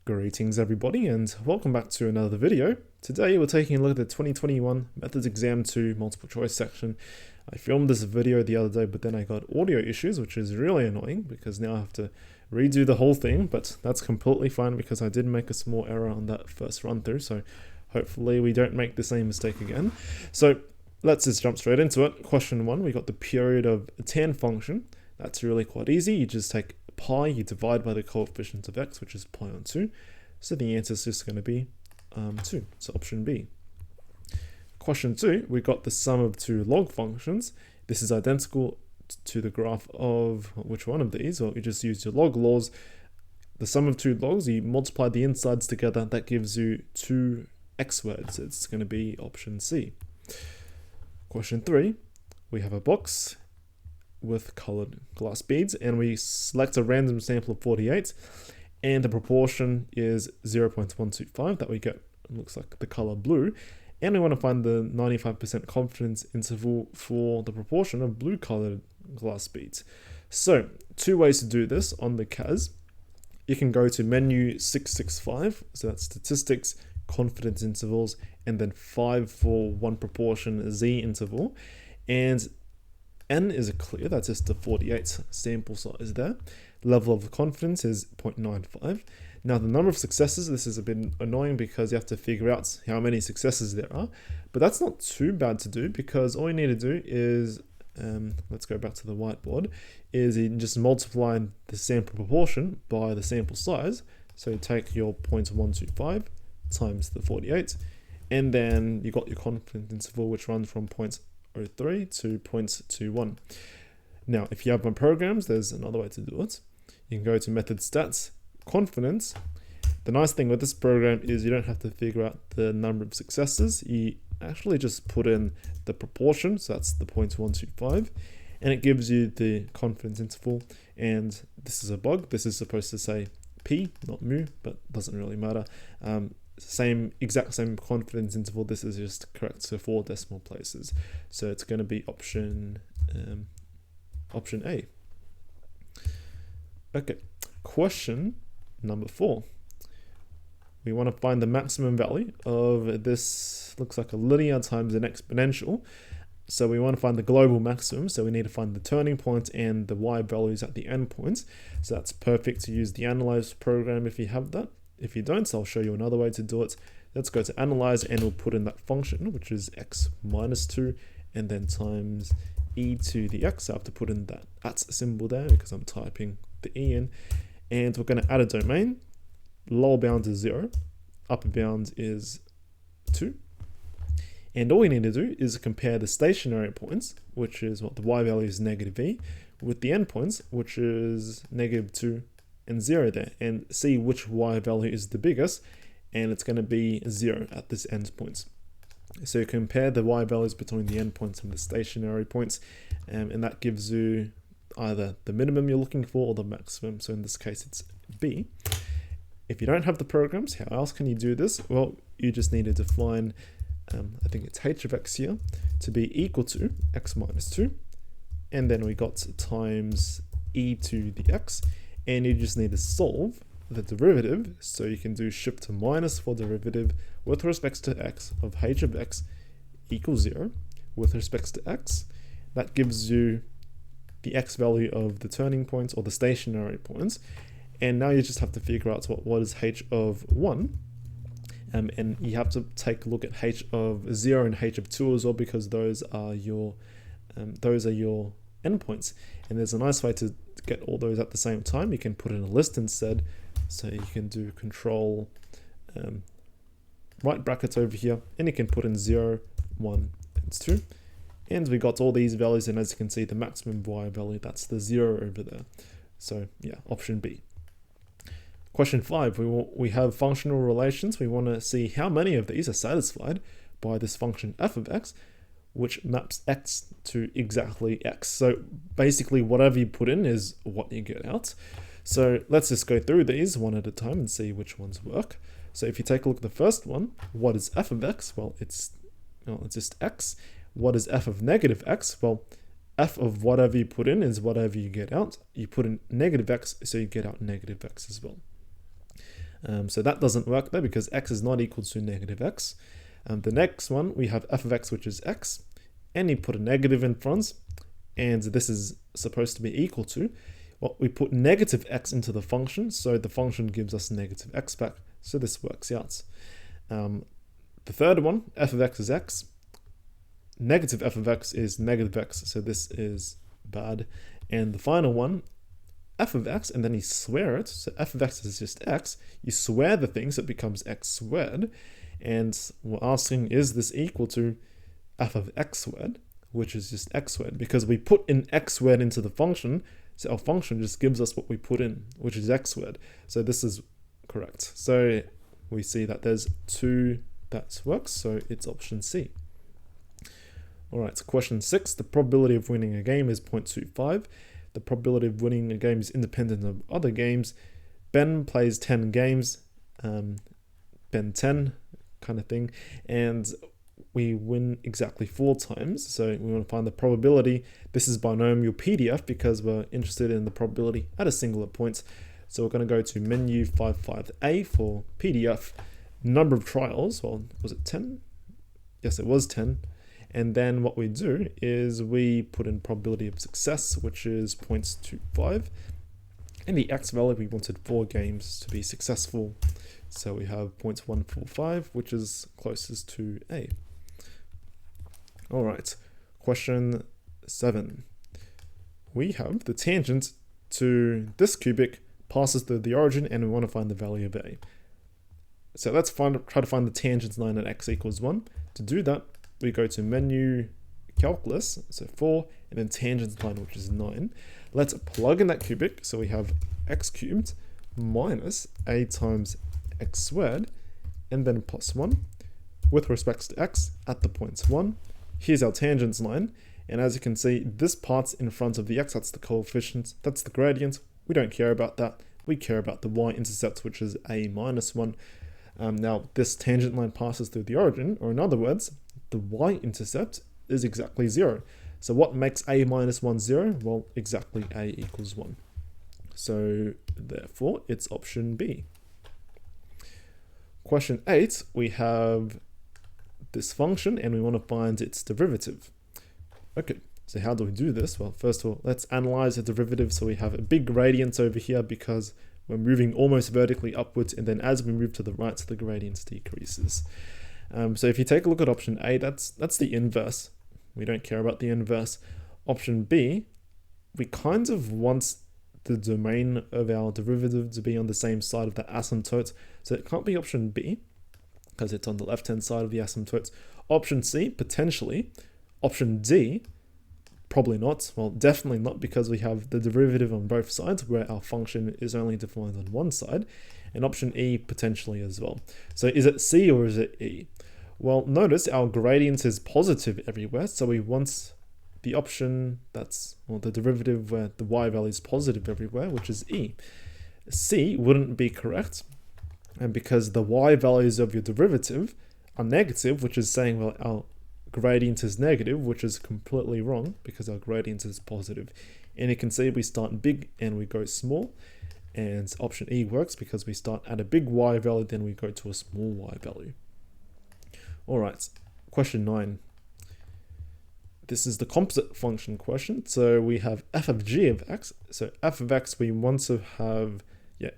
Greetings everybody and welcome back to another video. Today we're taking a look at the 2021 Methods Exam 2 multiple choice section. I filmed this video the other day but then I got audio issues, which is really annoying because now I have to redo the whole thing, but that's completely fine because I did make a small error on that first run through, so hopefully we don't make the same mistake again. So let's just jump straight into it. Question 1, we got the period of a tan function. That's really quite easy. You just take pi, you divide by the coefficient of x, which is pi on 2. So the answer is just going to be 2. So option B. Question 2, we got the sum of two log functions. This is identical to the graph of which one of these? Well, you just use your log laws. The sum of two logs, you multiply the insides together. That gives you two x words. It's going to be option C. Question 3, we have a box with colored glass beads and we select a random sample of 48 and the proportion is 0.125 that we get. It looks like the color blue, and we want to find the 95% confidence interval for the proportion of blue colored glass beads. So two ways to do this on the CAS. You can go to menu 665, so that's statistics, confidence intervals, and then 5 for one proportion z interval, and n is a clear, that's just the 48 sample size there. Level of confidence is 0.95. Now the number of successes, this is a bit annoying because you have to figure out how many successes there are, but that's not too bad to do because all you need to do is, let's go back to the whiteboard, is you just multiply the sample proportion by the sample size. So you take your 0.125 times the 48, and then you got your confidence interval, which runs from 0.03 to 0.21. Now, if you have my programs, there's another way to do it. You can go to method stats, confidence. The nice thing with this program is you don't have to figure out the number of successes. You actually just put in the proportion, so that's the 0.125, and it gives you the confidence interval. And this is a bug. This is supposed to say P, not mu, but doesn't really matter. Exact same confidence interval. This is just correct to 4 decimal places. So it's going to be option A. Okay, question number 4. We want to find the maximum value of this, looks like a linear times an exponential. So we want to find the global maximum, so we need to find the turning point and the y values at the endpoints. So that's perfect to use the analyze program if you have that. If you don't, I'll show you another way to do it. Let's go to analyze and we'll put in that function, which is x minus 2 and then times e to the x. I have to put in that at symbol there because I'm typing the e in. And we're going to add a domain. Lower bound is 0, upper bound is 2. And all we need to do is compare the stationary points, which is what the y value is negative e, with the endpoints, which is negative 2 and 0 there, and see which y value is the biggest, and it's going to be 0 at this endpoint. So you compare the y values between the endpoints and the stationary points, and that gives you either the minimum you're looking for or the maximum. So in this case it's B. If you don't have the programs, how else can you do this? Well, you just need to define, I think it's h of x here, to be equal to x minus 2, and then we got times e to the x, and you just need to solve the derivative. So you can do shift to minus for derivative with respect to x of h of x equals 0 with respect to x. That gives you the x value of the turning points or the stationary points. And now you just have to figure out what is h of 1. And you have to take a look at h of 0 and h of 2 as well, because those are your endpoints. And there's a nice way to get all those at the same time. You can put in a list instead. So you can do control right brackets over here, and you can put in 0, 1, and 2. And we got all these values, and as you can see, the maximum y value, that's the 0 over there. So yeah, option B. Question 5, we have functional relations. We want to see how many of these are satisfied by this function f of x, which maps x to exactly x. So basically whatever you put in is what you get out. So let's just go through these one at a time and see which ones work. So if you take a look at the first one, what is f of x? Well, it's just x. What is f of negative x? Well, f of whatever you put in is whatever you get out. You put in negative x, so you get out negative x as well. So that doesn't work there because x is not equal to negative x. The next one, we have f of x, which is x, and you put a negative in front, and this is supposed to be equal to, well, we put negative x into the function, so the function gives us negative x back, so this works out. The third one, f of x is x, negative f of x is negative x, so this is bad. And the final one, f of x, and then you square it, so f of x is just x, you square the thing so it becomes x squared, and we're asking, is this equal to f of x squared, which is just x squared, because we put in x squared into the function, so our function just gives us what we put in, which is x squared, so this is correct. So we see that there's 2 that works, so it's option C. Alright, so question 6, the probability of winning a game is 0.25. The probability of winning a game is independent of other games. Ben plays 10 games, Ben 10 kind of thing, and we win exactly 4 times. So we want to find the probability. This is binomial PDF because we're interested in the probability at a singular point. So we're going to go to menu 55A for PDF. Number of trials, well, was it 10? Yes, it was 10. And then what we do is we put in probability of success, which is 0.25. And the x value, we wanted 4 games to be successful. So we have 0.145, which is closest to A. All right, question 7. We have the tangent to this cubic passes through the origin, and we want to find the value of A. So let's try to find the tangent line at x equals 1. To do that, we go to menu calculus, so 4, and then tangent line, which is 9. Let's plug in that cubic, so we have x cubed minus a times x squared, and then plus 1 with respect to x at the points 1. Here's our tangent line, and as you can see, this part's in front of the x, that's the coefficient, that's the gradient. We don't care about that. We care about the y-intercept, which is a minus 1. Now, this tangent line passes through the origin, or in other words, the y-intercept is exactly 0. So what makes a minus 1 0? Well, exactly a equals 1. So therefore, it's option B. Question 8, we have this function, and we want to find its derivative. Okay, so how do we do this? Well, first of all, let's analyze the derivative. So we have a big gradient over here because we're moving almost vertically upwards, and then as we move to the right, the gradient decreases. So if you take a look at option A, that's the inverse. We don't care about the inverse. Option B, we kind of want the domain of our derivative to be on the same side of the asymptote. So it can't be option B because it's on the left-hand side of the asymptote. Option C, potentially. Option D, probably not. Well, definitely not, because we have the derivative on both sides where our function is only defined on one side. And option E, potentially as well. So is it C or is it E? Well, notice our gradient is positive everywhere, so we want the option that's, well, the derivative where the y value is positive everywhere, which is E. C wouldn't be correct, and because the y values of your derivative are negative, which is saying, well, our gradient is negative, which is completely wrong because our gradient is positive. And you can see we start big and we go small, and option E works because we start at a big y value, then we go to a small y value. All right, question 9. This is the composite function question. So we have f of g of x. So f of x, we want to have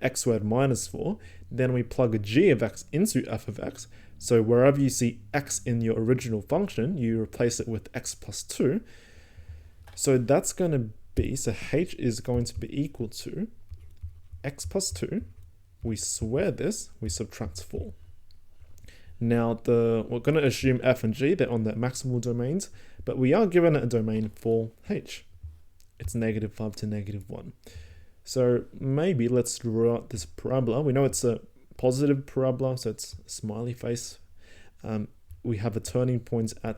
x squared minus 4. Then we plug a g of x into f of x. So wherever you see x in your original function, you replace it with x plus 2. So that's going to be, so h is going to be equal to x plus 2. We square this, we subtract 4. Now, we're going to assume f and g, they're on their maximal domains, but we are given a domain for h. It's -5 to -1. So maybe let's draw out this parabola. We know it's a positive parabola, so it's a smiley face. We have a turning point at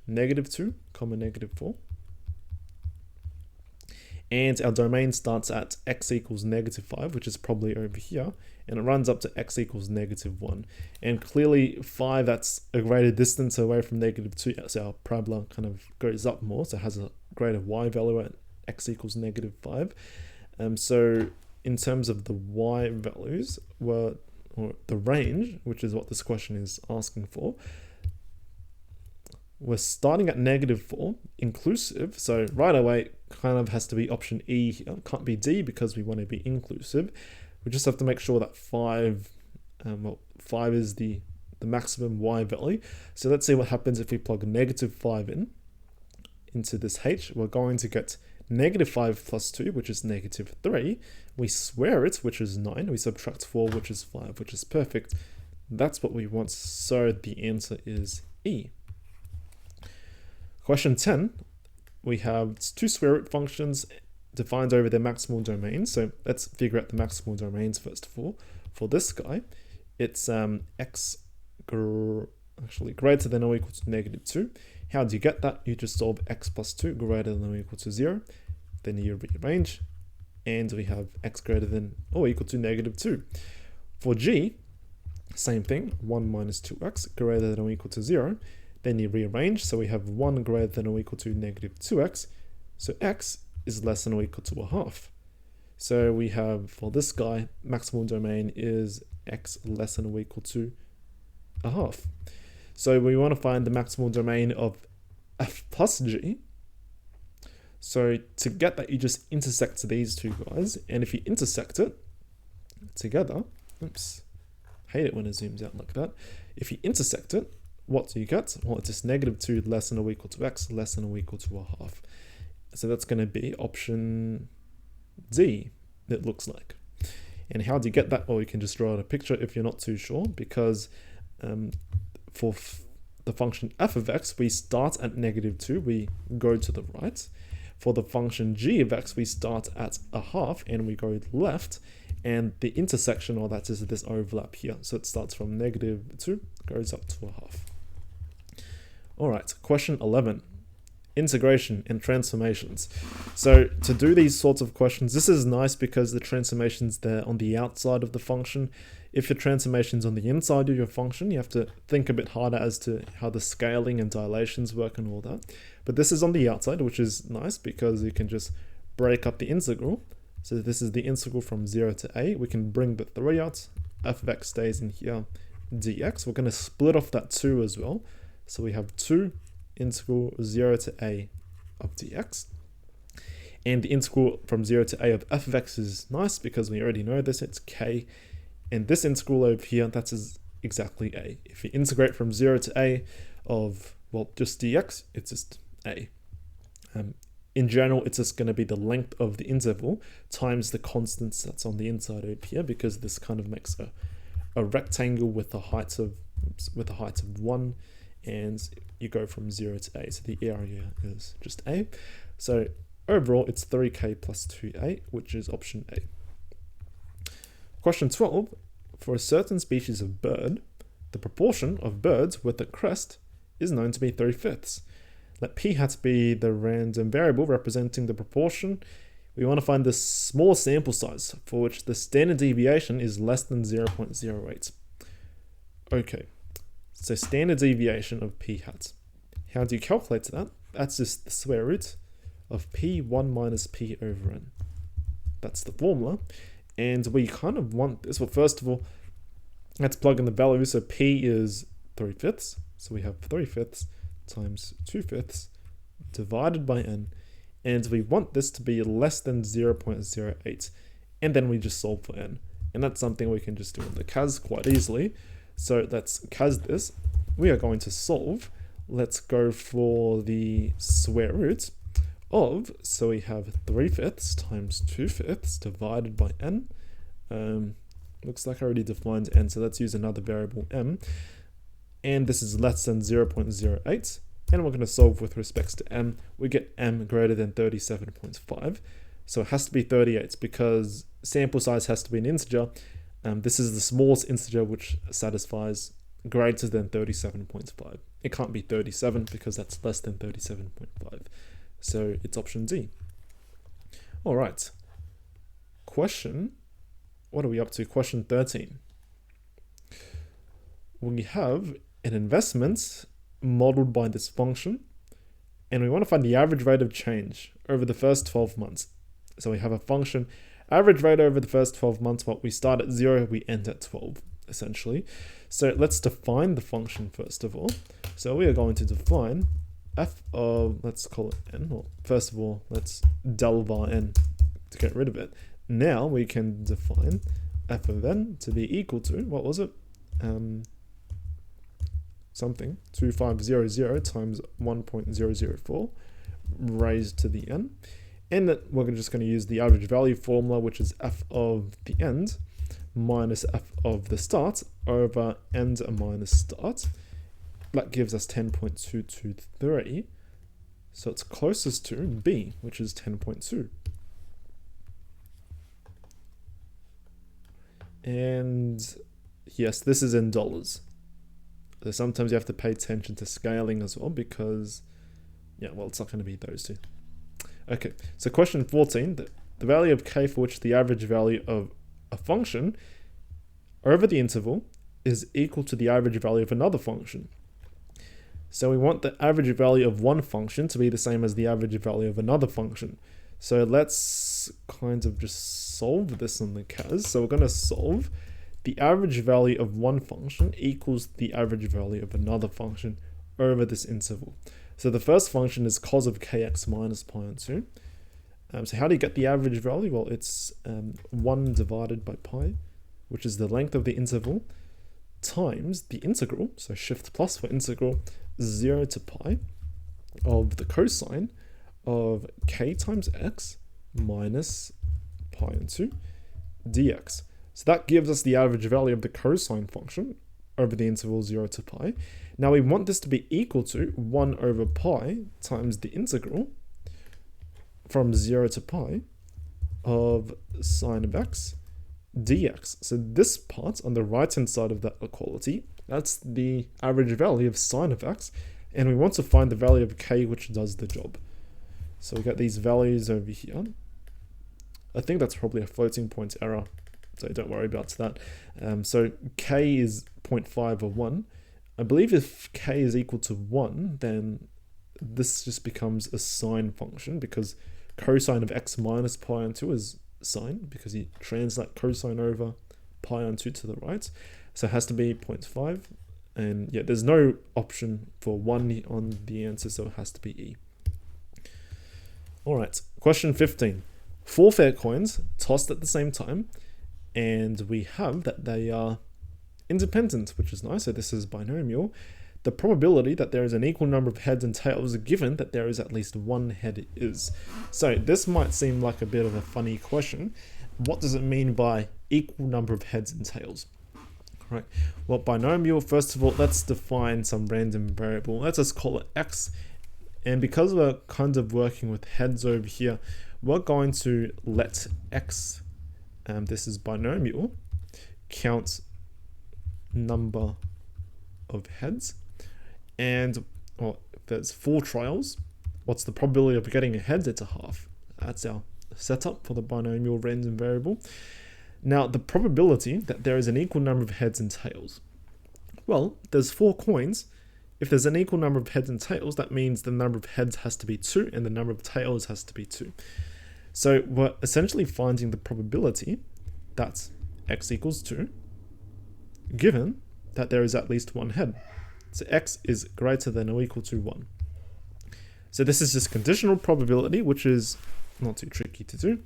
-2, -4. And our domain starts at x equals -5, which is probably over here, and it runs up to x equals -1. And clearly 5, that's a greater distance away from -2, so our parabola kind of goes up more, so it has a greater y value at x equals -5. So in terms of the y values, or the range, which is what this question is asking for, we're starting at -4 inclusive, so right away kind of has to be option E here. Can't be D because we want to be inclusive. We just have to make sure that 5 is the maximum y value. So let's see what happens if we plug -5 into this h. We're going to get -5 plus 2, which is -3. We square it, which is 9. We subtract 4, which is 5, which is perfect. That's what we want, so the answer is E. Question 10, we have 2 square root functions defined over their maximal domain. So let's figure out the maximal domains first of all. For this guy, it's x actually greater than or equal to -2. How do you get that? You just solve x plus 2 greater than or equal to 0. Then you rearrange, and we have x greater than or equal to -2. For g, same thing, 1 minus 2x greater than or equal to 0. Then you rearrange, so we have 1 greater than or equal to -2x. So x is less than or equal to 1/2. So we have, for this guy, maximal domain is x less than or equal to 1/2. So we want to find the maximal domain of f plus g. So to get that, you just intersect these two guys. And if you intersect it together, oops, hate it when it zooms out like that. If you intersect it, what do you get? Well, it's just -2 less than or equal to x less than or equal to 1/2. So that's going to be option D, it looks like. And how do you get that? Well, you can just draw out a picture if you're not too sure, because for the function f of x, we start at -2, we go to the right. For the function g of x, we start at 1/2 and we go left. And the intersection, or that is this overlap here. So it starts from -2, goes up to 1/2. All right, question 11. Integration and transformations. So to do these sorts of questions, this is nice because the transformation's there on the outside of the function. If your transformation's on the inside of your function, you have to think a bit harder as to how the scaling and dilations work and all that. But this is on the outside, which is nice because you can just break up the integral. So this is the integral from 0 to a. We can bring the 3 out. F of x stays in here, dx. We're going to split off that 2 as well. So we have 2 integral 0 to a of dx. And the integral from 0 to a of f of x is nice because we already know this, it's k. And this integral over here, that's exactly a. If you integrate from 0 to a of, well, just dx, it's just a. In general, it's just going to be the length of the interval times the constants that's on the inside over here, because this kind of makes a rectangle with a height of 1, and you go from 0 to a. So the area is just a. So overall, it's 3k plus 2a, which is option A. Question 12. For a certain species of bird, the proportion of birds with a crest is known to be 3/5. Let p hat be the random variable representing the proportion. We want to find the small sample size for which the standard deviation is less than 0.08. Okay, so standard deviation of p hat. How do you calculate that? That's just the square root of p1 minus p over n. That's the formula. And we kind of want this. Well, first of all, let's plug in the value. So p is 3/5. So we have 3/5 times 2/5 divided by n. And we want this to be less than 0.08. And then we just solve for n. And that's something we can just do in the cas quite easily. So let's cas this. We are going to solve. Let's go for the square root of, so we have 3/5 times 2/5 divided by n. Looks like I already defined n, so let's use another variable m. And this is less than 0.08. And we're going to solve with respect to m. We get m greater than 37.5. So it has to be 38 because sample size has to be an integer. This is the smallest integer which satisfies greater than 37.5. It can't be 37 because that's less than 37.5. So it's option D. All right. What are we up to? Question 13. We have an investment modeled by this function, and we want to find the average rate of change over the first 12 months. So we have a function, average rate over the first 12 months, well, we start at 0, we end at 12, essentially. So let's define the function first of all. So we are going to define f of, let's call it n. Well, first of all, let's del var n to get rid of it. Now we can define f of n to be equal to, what was it? Something 2500 times 1.004 raised to the n. And that we're just going to use the average value formula, which is f of the end minus f of the start over end minus start. That gives us 10.223. So it's closest to b, which is 10.2. And yes, this is in dollars. So sometimes you have to pay attention to scaling as well because, yeah, well, it's not going to be those two. Okay, so question 14, the value of k for which the average value of a function over the interval is equal to the average value of another function. So we want the average value of one function to be the same as the average value of another function. So let's kind of just solve this in the cas. So we're going to solve the average value of one function equals the average value of another function over this interval. So the first function is cos of kx minus pi on 2. So how do you get the average value? Well, it's 1 divided by pi, which is the length of the interval, times the integral, so shift plus for integral, 0 to pi, of the cosine of k times x minus pi on 2 dx. So that gives us the average value of the cosine function over the interval 0 to pi. Now we want this to be equal to 1 over pi times the integral from 0 to pi of sine of x dx. So this part on the right hand side of that equality, that's the average value of sine of x, and we want to find the value of k which does the job. So we got these values over here. I think that's probably a floating point error, so don't worry about that. So k is 0.5 or 1. I believe if k is equal to 1, then this just becomes a sine function because cosine of x minus pi on 2 is sine because you translate cosine over pi on 2 to the right. So it has to be 0.5. And yeah, there's no option for 1 on the answer, so it has to be e. All right, question 15. 4 fair coins tossed at the same time, and we have that they are independent, which is nice. So this is binomial. The probability that there is an equal number of heads and tails given that there is at least one head is. So this might seem like a bit of a funny question. What does it mean by equal number of heads and tails? Right. Well, binomial, first of all, let's define some random variable. Let's just call it x. And because we're kind of working with heads over here, we're going to let x, this is binomial, count number of heads. And well, if there's 4 trials, what's the probability of getting a head? It's a half. That's our setup for the binomial random variable. Now, the probability that there is an equal number of heads and tails. Well, there's 4 coins. If there's an equal number of heads and tails, that means the number of heads has to be 2 and the number of tails has to be 2. So we're essentially finding the probability that x equals 2, given that there is at least one head. So x is greater than or equal to 1. So this is just conditional probability, which is not too tricky to do.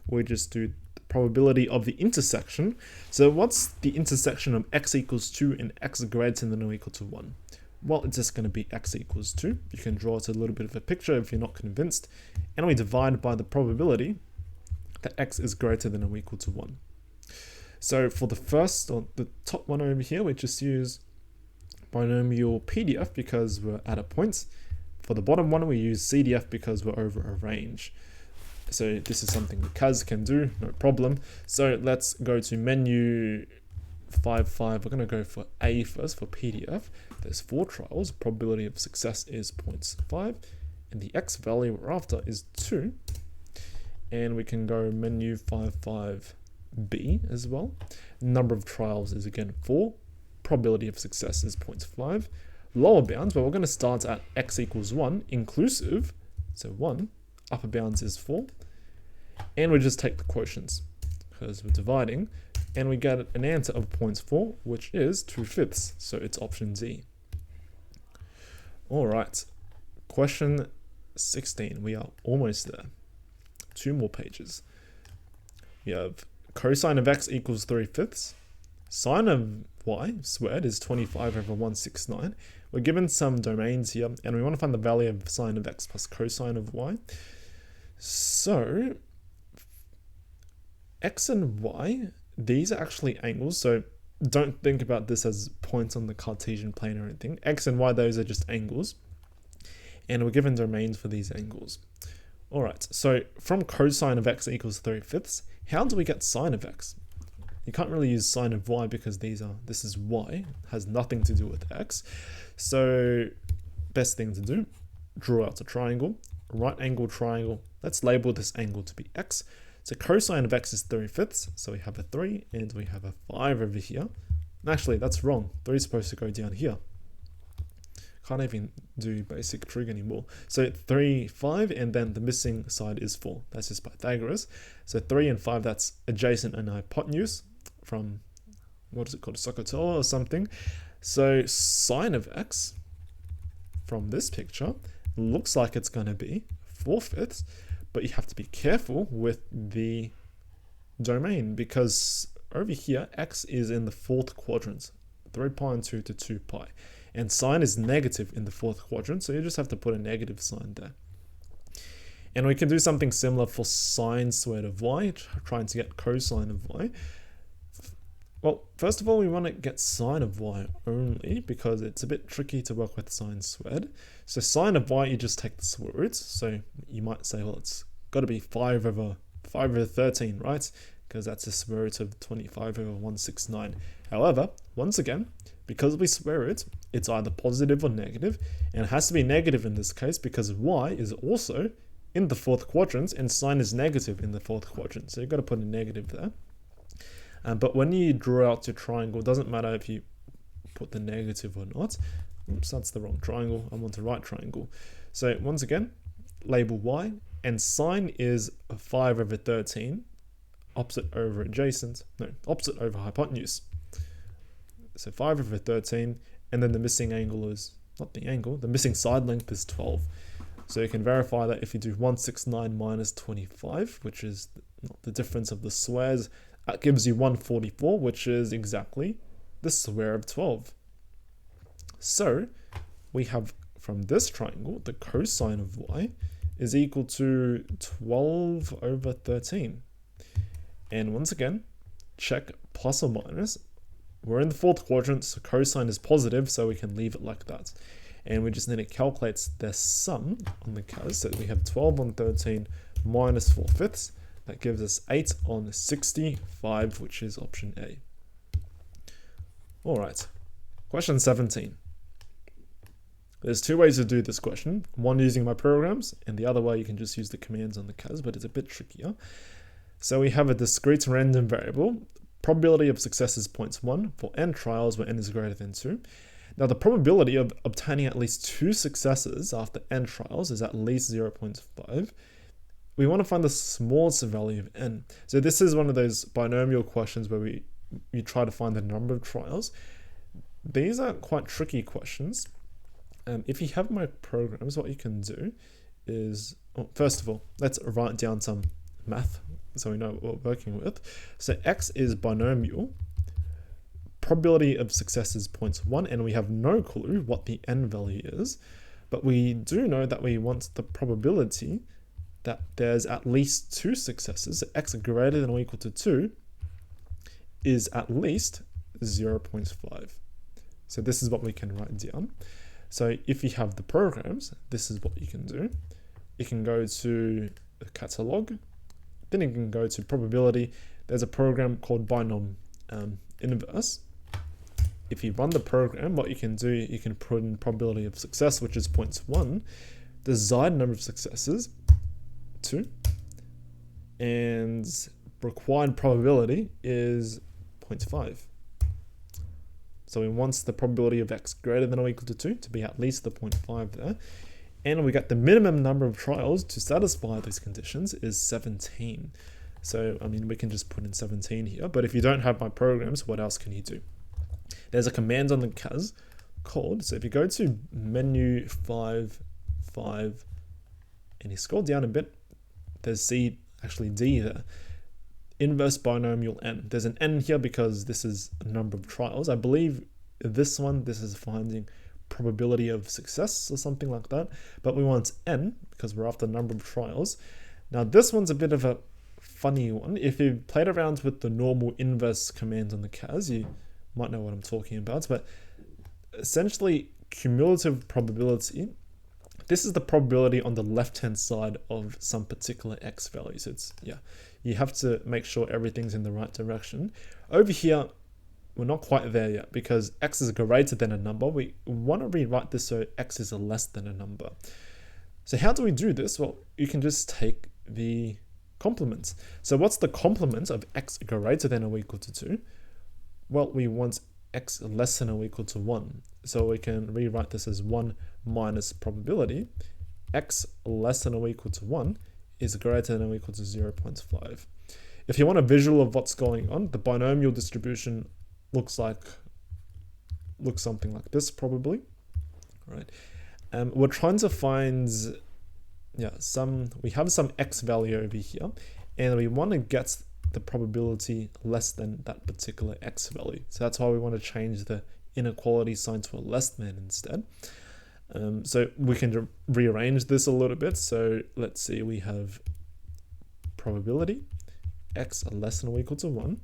We just do the probability of the intersection. So what's the intersection of x equals 2 and x greater than or equal to 1? Well, it's just going to be x equals 2. You can draw it a little bit of a picture if you're not convinced. And we divide by the probability that x is greater than or equal to 1. So for the first, or the top one over here, we just use binomial PDF because we're at a point. For the bottom one, we use CDF because we're over a range. So this is something the CAS can do, no problem. So let's go to menu 5.5. We're going to go for A first for PDF. There's 4 trials. Probability of success is 0.5. And the X value we're after is 2. And we can go menu 5.5B as well. Number of trials is again 4. Probability of success is 0.5. Lower bounds, well, we're going to start at X equals 1 inclusive. So 1. Upper bounds is 4. And we just take the quotients. because we're dividing, and we get an answer of 0.4, which is 2/5, so it's option D. All right, question 16, we are almost there. 2 more pages. We have cosine of x equals 3/5. Sine of y squared is 25/169. We're given some domains here, and we want to find the value of sine of x plus cosine of y. So, x and y, these are actually angles, so don't think about this as points on the Cartesian plane or anything. X and y, those are just angles, and we're given domains for these angles. Alright, so from cosine of x equals 3/5, how do we get sine of x? You can't really use sine of y because this is y, has nothing to do with x. So best thing to do, draw out a triangle, right angle triangle. Let's label this angle to be x. So cosine of x is 3/5, so we have a 3 and we have a 5 over here. Actually, that's wrong. 3 is supposed to go down here. Can't even do basic trig anymore. So 3, 5, and then the missing side is 4. That's just Pythagoras. So 3 and 5, that's adjacent and hypotenuse from, what is it called, Sokotoa or something. So sine of x from this picture looks like it's going to be 4/5, but you have to be careful with the domain because over here, x is in the 4th quadrant, 3 pi and 2 to 2 pi. And sine is negative in the 4th quadrant, so you just have to put a negative sign there. And we can do something similar for sine squared of y, trying to get cosine of y. Well, first of all, we want to get sine of y only because it's a bit tricky to work with sine squared. So sine of y, you just take the square roots. So you might say, well, it's got to be 5 over 13, right? Because that's the square root of 25/169. However, once again, because we square root, it's either positive or negative, and it has to be negative in this case because y is also in the 4th quadrant and sine is negative in the 4th quadrant. So you've got to put a negative there. But when you draw out your triangle, it doesn't matter if you put the negative or not. Oops, that's the wrong triangle. I want the right triangle. So once again, label y, and sine is 5/13, opposite over adjacent, no, opposite over hypotenuse. So 5/13, and then the missing angle is, not the angle, the missing side length is 12. So you can verify that if you do 169 minus 25, which is the difference of the squares, that gives you 144, which is exactly the square of 12. So we have from this triangle, the cosine of y is equal to 12/13. And once again, check plus or minus. We're in the 4th quadrant, so cosine is positive, so we can leave it like that. And we just need to calculate their sum on the cas. So we have 12/13 minus 4/5. That gives us 8/65, which is option A. All right, question 17. There's 2 ways to do this question. One using my programs, and the other way you can just use the commands on the cas, but it's a bit trickier. So we have a discrete random variable. Probability of success is 0.1 for n trials where n is greater than 2. Now the probability of obtaining at least 2 successes after n trials is at least 0.5. We want to find the smallest value of n. So this is one of those binomial questions where you try to find the number of trials. These are quite tricky questions. If you have my programs, what you can do is, well, first of all, let's write down some math so we know what we're working with. So x is binomial, probability of success is 0.1, and we have no clue what the n value is, but we do know that we want the probability that there's at least 2 successes. So x greater than or equal to 2 is at least 0.5. So this is what we can write down. So if you have the programs, this is what you can do. You can go to the catalog, then you can go to probability. There's a program called Binomial Inverse. If you run the program, what you can do, you can put in probability of success, which is 0.1, desired number of successes, 2, and required probability is 0.5. So we want the probability of x greater than or equal to 2 to be at least the 0.5 there. And we got the minimum number of trials to satisfy these conditions is 17. So, I mean, we can just put in 17 here, but if you don't have my programs, what else can you do? There's a command on the CAS called, so if you go to menu 5, and you scroll down a bit, there's D there. Inverse binomial n. There's an n here because this is a number of trials. I believe this is finding probability of success or something like that, but we want n because we're after the number of trials. Now this one's a bit of a funny one. If you played around with the normal inverse command on the CAS, you might know what I'm talking about, but essentially cumulative probability, this is the probability on the left-hand side of some particular x values. It's, you have to make sure everything's in the right direction. Over here, we're not quite there yet because x is greater than a number. We want to rewrite this so x is less than a number. So how do we do this? Well, you can just take the complement. So what's the complement of x greater than or equal to 2? Well, we want x less than or equal to 1. So we can rewrite this as 1 minus probability. X less than or equal to 1 is greater than or equal to 0.5. If you want a visual of what's going on, the binomial distribution looks something like this probably, right? We're trying to find, we have some x value over here, and we want to get the probability less than that particular x value. So that's why we want to change the inequality sign to a less than instead. So we can rearrange this a little bit. So let's see, we have probability x less than or equal to 1.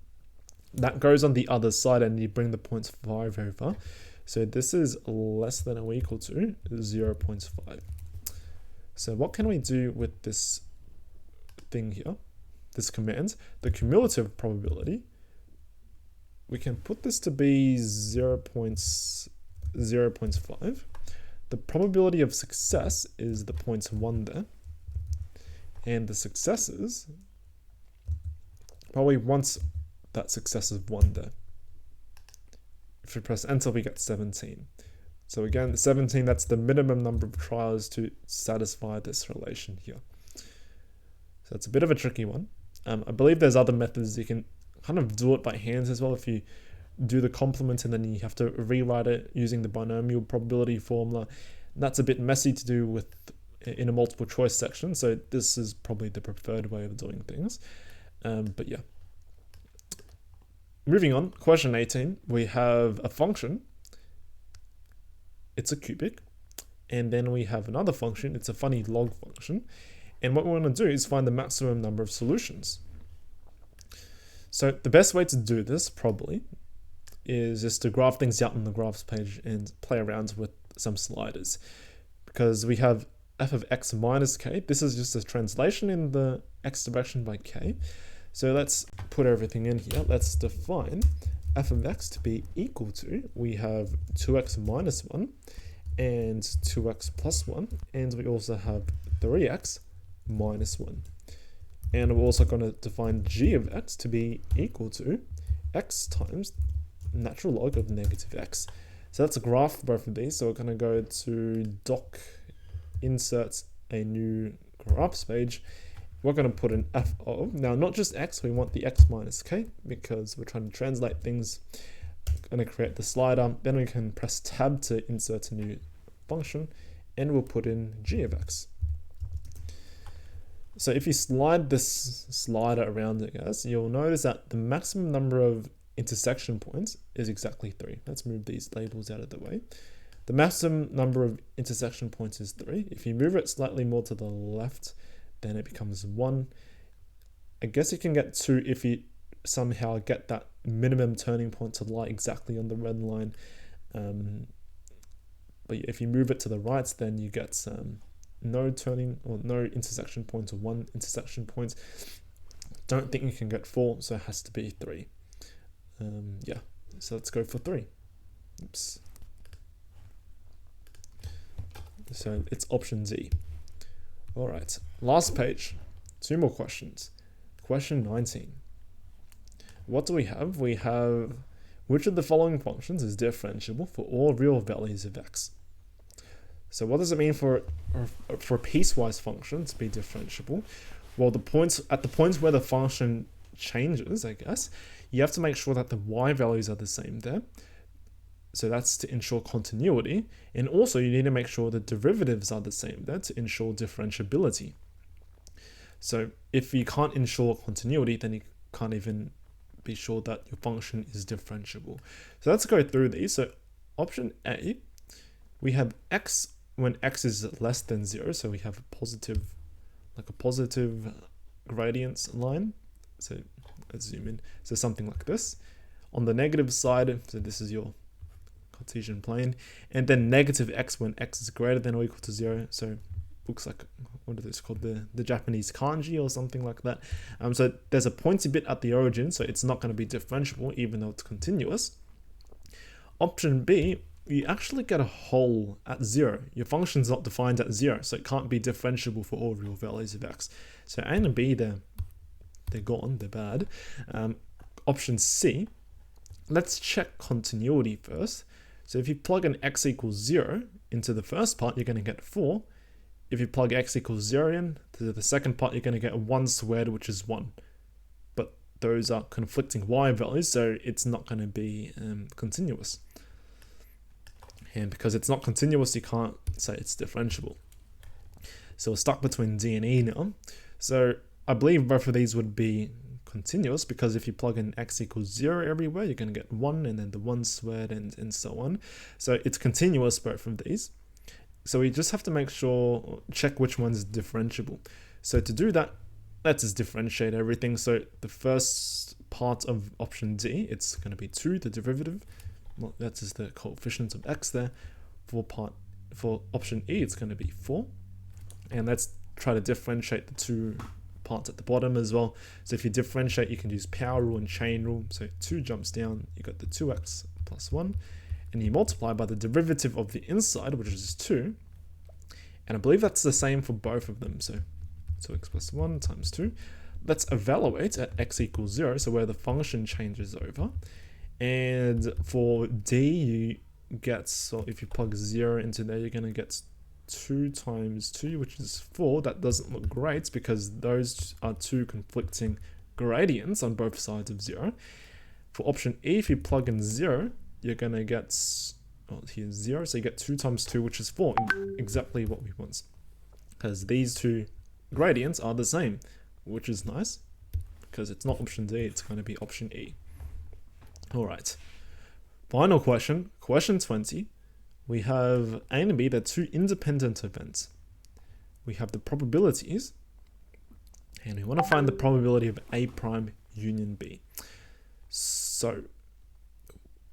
That goes on the other side and you bring the 0.5 over. So this is less than or equal to 0.5. So what can we do with this thing here? This command, the cumulative probability, we can put this to be 0.5. The probability of success is the 0.1 there. And the successes, well, we want that success of 1 there. If we press enter, we get 17. So again, 17, that's the minimum number of trials to satisfy this relation here. So it's a bit of a tricky one. I believe there's other methods you can kind of do it by hands as well. If you do the complement and then you have to rewrite it using the binomial probability formula, that's a bit messy to do with in a multiple choice section. So this is probably the preferred way of doing things. But yeah. Moving on, question 18, we have a function. It's a cubic. And then we have another function. It's a funny log function. And what we want to do is find the maximum number of solutions. So the best way to do this probably is just to graph things out on the graphs page and play around with some sliders. Because we have f of x minus k. This is just a translation in the x direction by k. So let's put everything in here. Let's define f of x to be equal to, we have 2x minus 1 and 2x plus 1. And we also have 3x minus 1. And we're also going to define g of x to be equal to x times natural log of negative x. So that's a graph for both of these. So we're going to go to doc, insert a new graphs page. We're going to put an f of, now not just x, we want the x minus k because we're trying to translate things. Going to create the slider. Then we can press tab to insert a new function and we'll put in g of x. So if you slide this slider around it, guys, you'll notice that the maximum number of intersection points is exactly 3. Let's move these labels out of the way. The maximum number of intersection points is 3. If you move it slightly more to the left, then it becomes 1. I guess you can get 2 if you somehow get that minimum turning point to lie exactly on the red line. But if you move it to the right, then you get no turning or no intersection points or 1 intersection point. Don't think you can get 4, so it has to be 3. Yeah, so let's go for 3. Oops. So it's option Z. All right, last page, 2 more questions. Question 19. What do we have? We have, which of the following functions is differentiable for all real values of x? So what does it mean for a piecewise function to be differentiable? well, at the points where the function changes, I guess, you have to make sure that the y values are the same there. So that's to ensure continuity. And also you need to make sure the derivatives are the same there to ensure differentiability. So if you can't ensure continuity, then you can't even be sure that your function is differentiable. So let's go through these. So option A, we have x when x is less than 0. So we have a positive gradients line. So let's zoom in. So something like this. On the negative side, so this is your Cartesian plane, and then negative x when x is greater than or equal to 0. So looks like, what are those called, the Japanese kanji or something like that. So there's a pointy bit at the origin, so it's not going to be differentiable even though it's continuous. Option B, you actually get a hole at 0. Your function's not defined at 0, so it can't be differentiable for all real values of x. So A and B, they're gone, they're bad. Option C, let's check continuity first. So if you plug in x equals 0 into the first part, you're going to get 4. If you plug x equals 0 in to the second part, you're going to get 1 squared, which is 1. But those are conflicting y values, so it's not going to be continuous. And because it's not continuous, you can't say it's differentiable. So we're stuck between D and E now. So I believe both of these would be continuous, because if you plug in x equals 0 everywhere, you're going to get 1, and then the 1 squared, and so on. So it's continuous, both of these. So we just have to make sure, check which one is differentiable. So to do that, let's just differentiate everything. So the first part of option D, it's going to be 2, the derivative. Well, that's just the coefficient of x there. For option E, it's going to be 4. And let's try to differentiate the 2 parts at the bottom as well. So if you differentiate, you can use power rule and chain rule. So 2 jumps down, you got the 2x plus 1. And you multiply by the derivative of the inside, which is 2. And I believe that's the same for both of them. So 2x plus 1 times 2. Let's evaluate at x equals 0, so where the function changes over. And for D, you get, so if you plug 0 into there, you're going to get 2 times 2, which is 4. That doesn't look great because those are 2 conflicting gradients on both sides of 0. For option E, if you plug in 0, you're going to get, oh, here's 0, so you get 2 times 2, which is 4, exactly what we want. Because these 2 gradients are the same, which is nice, because it's not option D, it's going to be option E. Alright, final question, question 20. We have A and B, they're 2 independent events. We have the probabilities, and we want to find the probability of A prime union B. So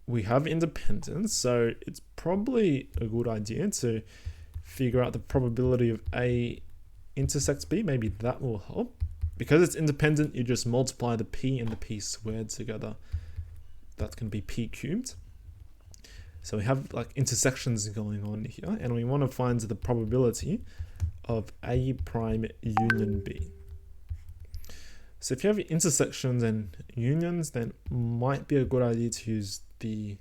we have independence, so it's probably a good idea to figure out the probability of A intersects B. Maybe that will help. Because it's independent, you just multiply the P and the P squared together. That's going to be P cubed. So we have like intersections going on here, and we want to find the probability of A prime union B. So if you have intersections and unions, then it might be a good idea to use the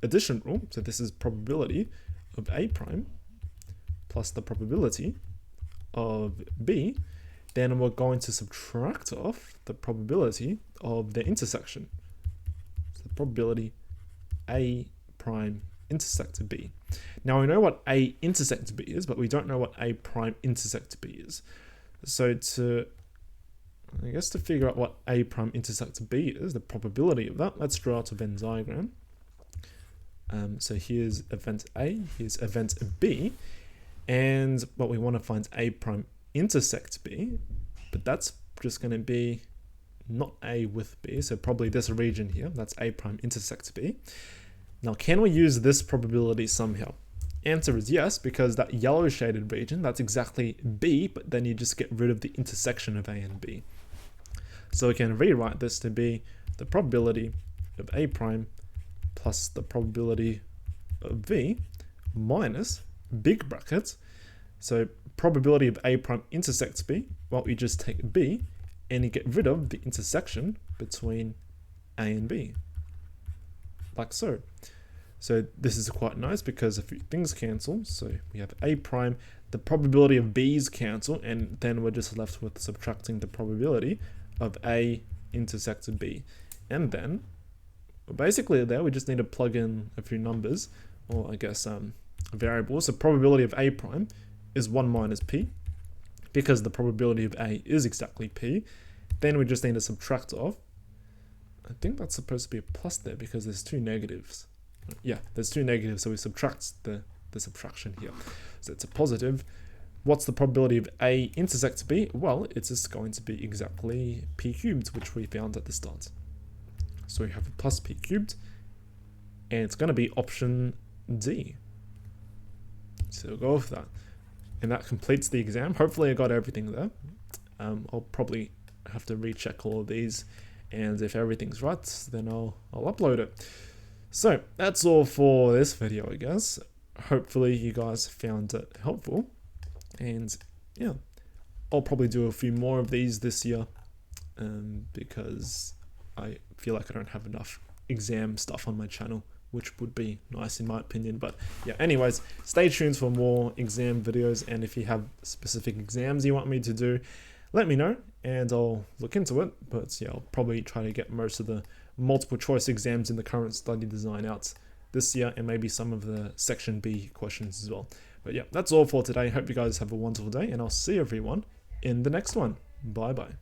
addition rule. So this is probability of A prime plus the probability of B. Then we're going to subtract off the probability of the intersection. So the probability A prime intersect B. Now we know what A intersect B is, but we don't know what A prime intersect B is. So to figure out what A prime intersect B is, the probability of that, let's draw out a Venn diagram. So here's event A, here's event B, and what we want to find is A prime intersect B, but that's just going to be not A with B, so probably this region here, that's A prime intersect B. Now, can we use this probability somehow? Answer is yes, because that yellow shaded region, that's exactly B, but then you just get rid of the intersection of A and B. So we can rewrite this to be the probability of A prime plus the probability of V minus big brackets. So probability of A prime intersects B, well, you just take B and you get rid of the intersection between A and B, like so. So this is quite nice because a few things cancel. So we have A prime the probability of B's cancel, and then we're just left with subtracting the probability of A intersects B. And then, basically there, we just need to plug in a few numbers, or I guess variables. The probability of A prime is 1 minus P, because the probability of A is exactly P. Then we just need to subtract off. I think that's supposed to be a plus there because there's 2 negatives. Yeah, there's 2 negatives, so we subtract the subtraction here. So it's a positive. What's the probability of A intersects B? Well, it's just going to be exactly P cubed, which we found at the start. So we have a plus P cubed, and it's going to be option D. So we'll go with that. And that completes the exam. Hopefully I got everything there. I'll probably have to recheck all of these, and if everything's right, then I'll upload it. So that's all for this video, I guess. Hopefully you guys found it helpful, and yeah, I'll probably do a few more of these this year, because I feel like I don't have enough exam stuff on my channel, which would be nice in my opinion. But yeah, anyways, stay tuned for more exam videos, and if you have specific exams you want me to do, let me know and I'll look into it. But yeah, I'll probably try to get most of the multiple choice exams in the current study design out this year, and maybe some of the section B questions as well. But yeah, that's all for today. Hope you guys have a wonderful day, and I'll see everyone in the next one. Bye bye.